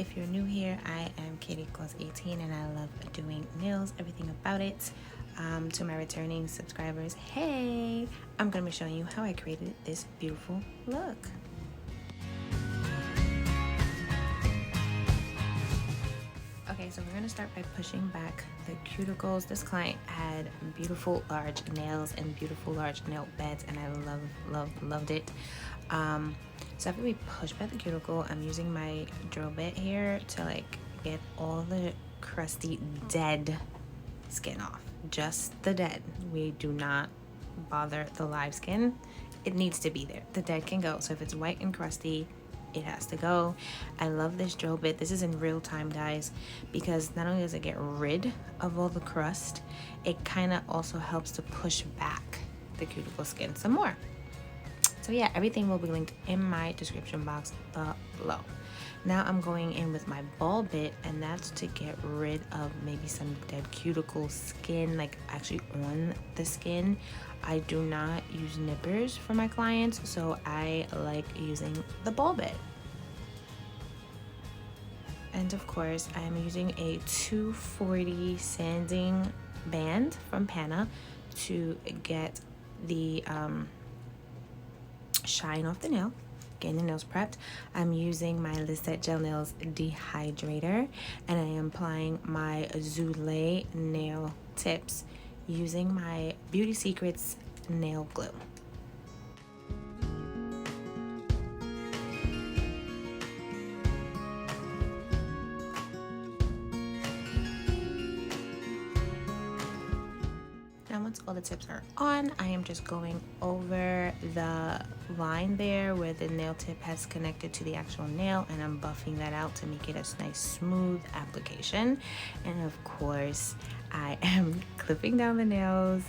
if you're new here, I am Katie Claus 18 and I love doing nails, everything about it. To my returning subscribers, hey, I'm going to be showing you how I created this beautiful look. Okay, so we're going to start by pushing back the cuticles. This client had beautiful large nails and beautiful large nail beds, and I loved it. So after we push back the cuticle, I'm using my drill bit here to like get all the crusty dead skin off. Just the dead. We do not bother the live skin. It needs to be there. The dead can go. So if it's white and crusty, it has to go. I love this drill bit. This is in real time, guys, because not only does it get rid of all the crust, it kind of also helps to push back the cuticle skin some more. So yeah, everything will be linked in my description box below. Now I'm going in with my ball bit, and that's to get rid of maybe some dead cuticle skin, like actually on the skin. I do not use nippers for my clients, so I like using the ball bit. And of course, I'm using a 240 sanding band from PANA to get the shine off the nail, getting the nails prepped. I'm using my Lisette Gel Nails dehydrator, and I am applying my Zulay nail tips using my Beauty Secrets nail glue. Now once all the tips are on, I am just going over the line there where the nail tip has connected to the actual nail, and I'm buffing that out to make it a nice smooth application. And of course, I am clipping down the nails.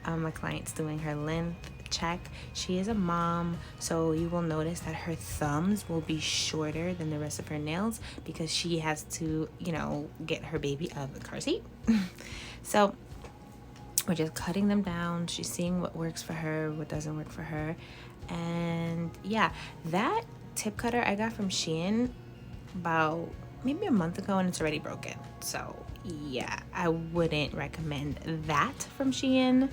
My client's doing her length check. She is a mom, so you will notice that her thumbs will be shorter than the rest of her nails because she has to, you know, get her baby out of the car seat. So we're just cutting them down. She's seeing what works for her, what doesn't work for her. And yeah, that tip cutter I got from SHEIN about maybe a month ago, and it's already broken. So yeah, I wouldn't recommend that from SHEIN.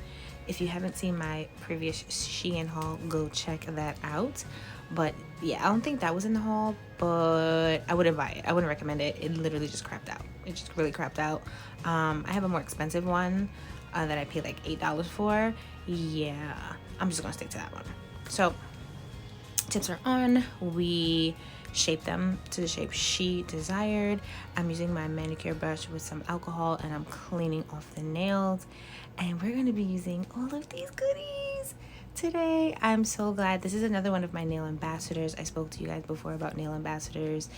If you haven't seen my previous SHEIN haul, go check that out. But yeah, I don't think that was in the haul, but I wouldn't buy it. I wouldn't recommend it. It literally just crapped out. It just really crapped out. I have a more expensive one that I paid like $8 for. Yeah, I'm just gonna stick to that one. So tips are on. We shape them to the shape she desired. I'm using my manicure brush with some alcohol, and I'm cleaning off the nails. And we're gonna be using all of these goodies today. I'm so glad. This is another one of my nail ambassadors. I spoke to you guys before about nail ambassadors.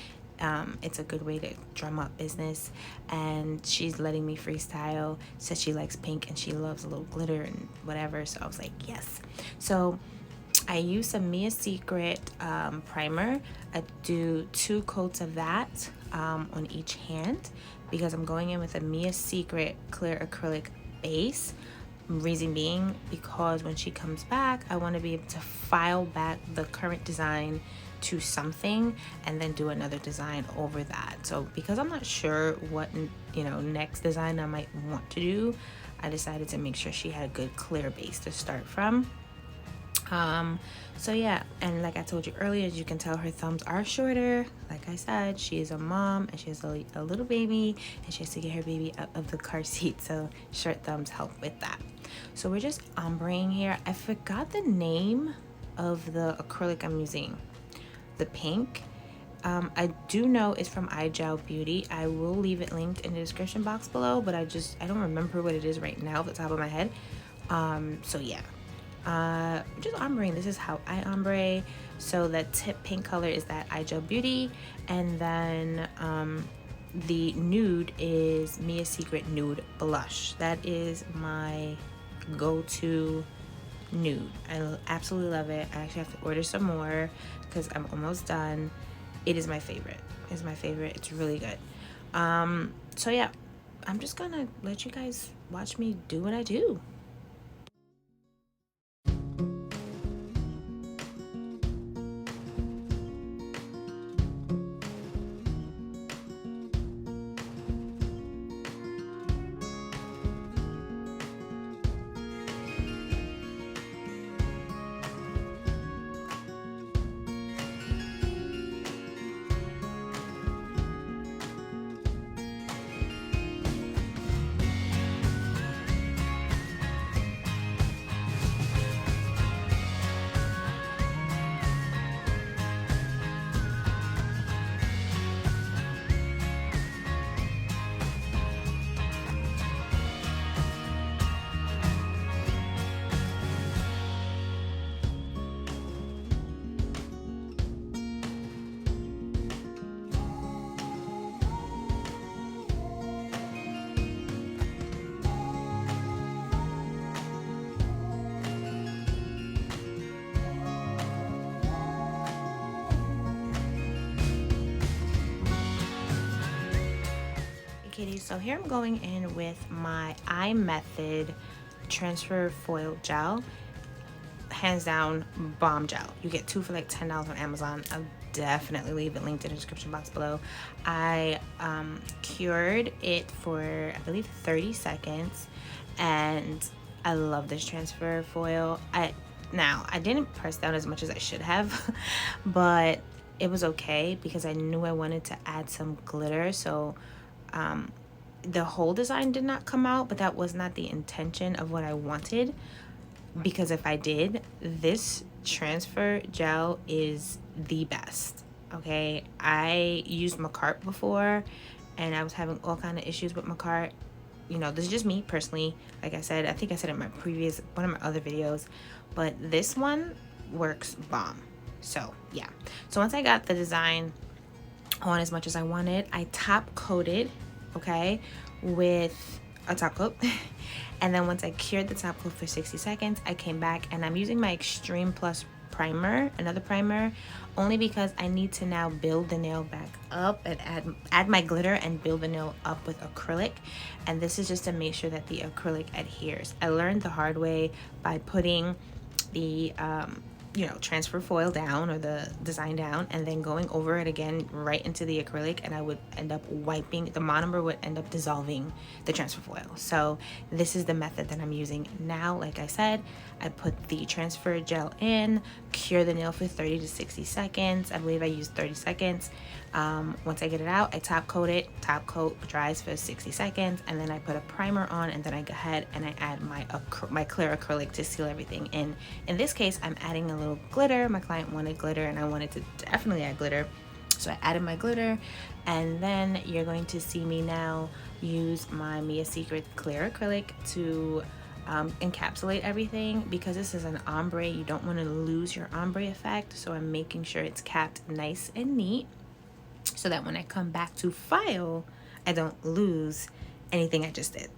It's a good way to drum up business, and she's letting me freestyle. Says she likes pink and she loves a little glitter and whatever, so I was like, yes. So I use some Mia Secret primer. I do 2 coats of that on each hand because I'm going in with a Mia Secret clear acrylic base. Reason being because when she comes back, I want to be able to file back the current design to something and then do another design over that. So because I'm not sure what, you know, next design I might want to do, I decided to make sure she had a good clear base to start from. So yeah, and like I told you earlier, as you can tell, her thumbs are shorter. Like I said, she is a mom and she has a little baby, and she has to get her baby out of the car seat, so short thumbs help with that. So we're just ombreing here. I forgot the name of the acrylic I'm using, the pink. I do know it's from IGEL Beauty. I will leave it linked in the description box below, but I don't remember what it is right now off the top of my head. So yeah, just ombreing. This is how I ombre. So the tip pink color is that IGEL Beauty, and then the nude is Mia Secret Nude Blush. That is my go-to nude. I absolutely love it. I actually have to order some more because I'm almost done. It is my favorite. It's my favorite. It's really good. So yeah, I'm just gonna let you guys watch me do what I do. Kitty, so here I'm going in with my iMethod transfer foil gel. Hands down, bomb gel. You get 2 for like $10 on Amazon. I'll definitely leave it linked in the description box below. I cured it for, I believe, 30 seconds, and I love this transfer foil. Now I didn't press down as much as I should have, but it was okay because I knew I wanted to add some glitter. So the whole design did not come out, but that was not the intention of what I wanted, because if I did, this transfer gel is the best. Okay, I used Macart before and I was having all kind of issues with Macart. You know, this is just me personally. Like I said, I think I said in my previous, one of my other videos, but this one works bomb. So yeah, so once I got the design on as much as I wanted, I top coated, okay, with a top coat. And then once I cured the top coat for 60 seconds, I came back and I'm using my Extreme Plus primer, another primer, only because I need to now build the nail back up and add my glitter and build the nail up with acrylic. And this is just to make sure that the acrylic adheres. I learned the hard way by putting the you know, transfer foil down, or the design down, and then going over it again right into the acrylic, and I would end up wiping, the monomer would end up dissolving the transfer foil. So this is the method that I'm using now. Like I said, I put the transfer gel in, cure the nail for 30 to 60 seconds. I believe I used 30 seconds. Once I get it out, I top coat it. Top coat dries for 60 seconds, and then I put a primer on, and then I go ahead and I add my clear acrylic to seal everything in. In this case, I'm adding a little glitter. My client wanted glitter and I wanted to definitely add glitter, so I added my glitter. And then you're going to see me now use my Mia Secret clear acrylic to encapsulate everything, because this is an ombre. You don't want to lose your ombre effect, so I'm making sure it's capped nice and neat, so that when I come back to file, I don't lose anything I just did.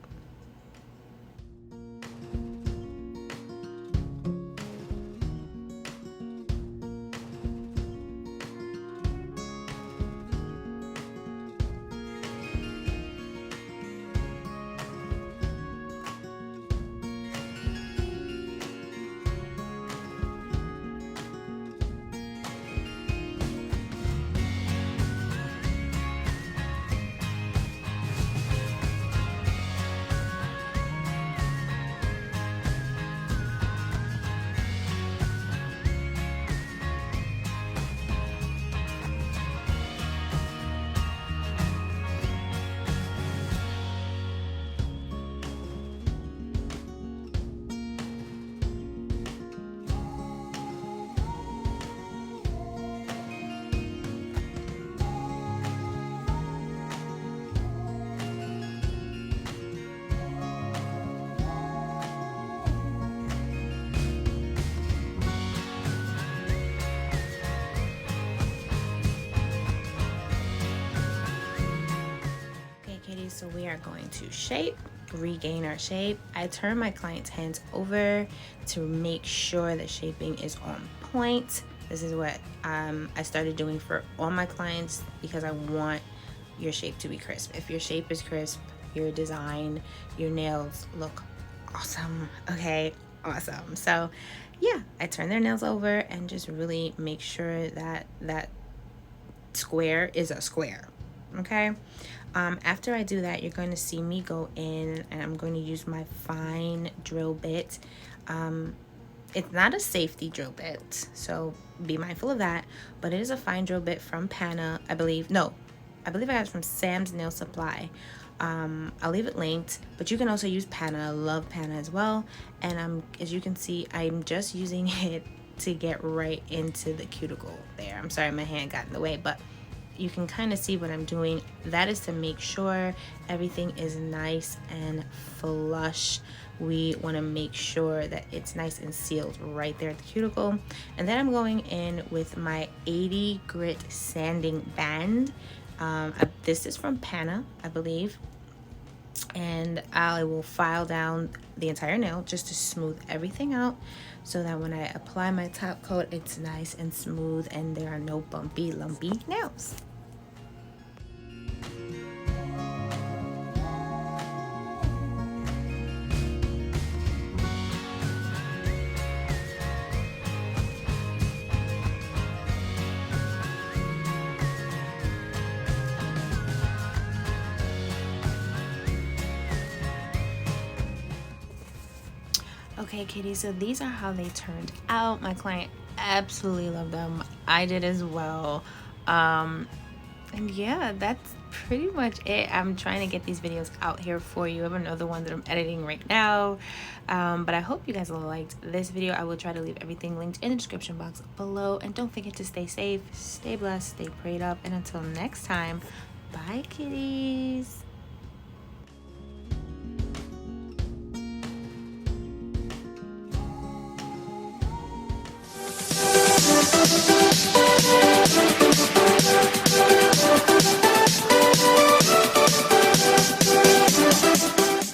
So we are going to shape, regain our shape. I turn my client's hands over to make sure the shaping is on point. This is what I started doing for all my clients, because I want your shape to be crisp. If your shape is crisp, your design, your nails look awesome. Okay, awesome. So yeah, I turn their nails over and just really make sure that that square is a square. Okay, after I do that, you're going to see me go in and I'm going to use my fine drill bit. It's not a safety drill bit, so be mindful of that, but it is a fine drill bit from PANA, I believe. No, I believe I got it from Sam's Nail Supply. I'll leave it linked, but you can also use PANA. I love PANA as well. And as you can see, I'm just using it to get right into the cuticle there. I'm sorry, my hand got in the way, but you can kind of see what I'm doing. That is to make sure everything is nice and flush. We want to make sure that it's nice and sealed right there at the cuticle. And then I'm going in with my 80 grit sanding band. This is from PANA, I believe. And I will file down the entire nail just to smooth everything out, so that when I apply my top coat, it's nice and smooth and there are no bumpy, lumpy nails. Okay, kitties, so these are how they turned out. My client absolutely loved them. I did as well. And yeah, that's pretty much it. I'm trying to get these videos out here for you. I have another one that I'm editing right now. But I hope you guys liked this video. I will try to leave everything linked in the description box below. And don't forget to stay safe, stay blessed, stay prayed up. And until next time, bye, kitties.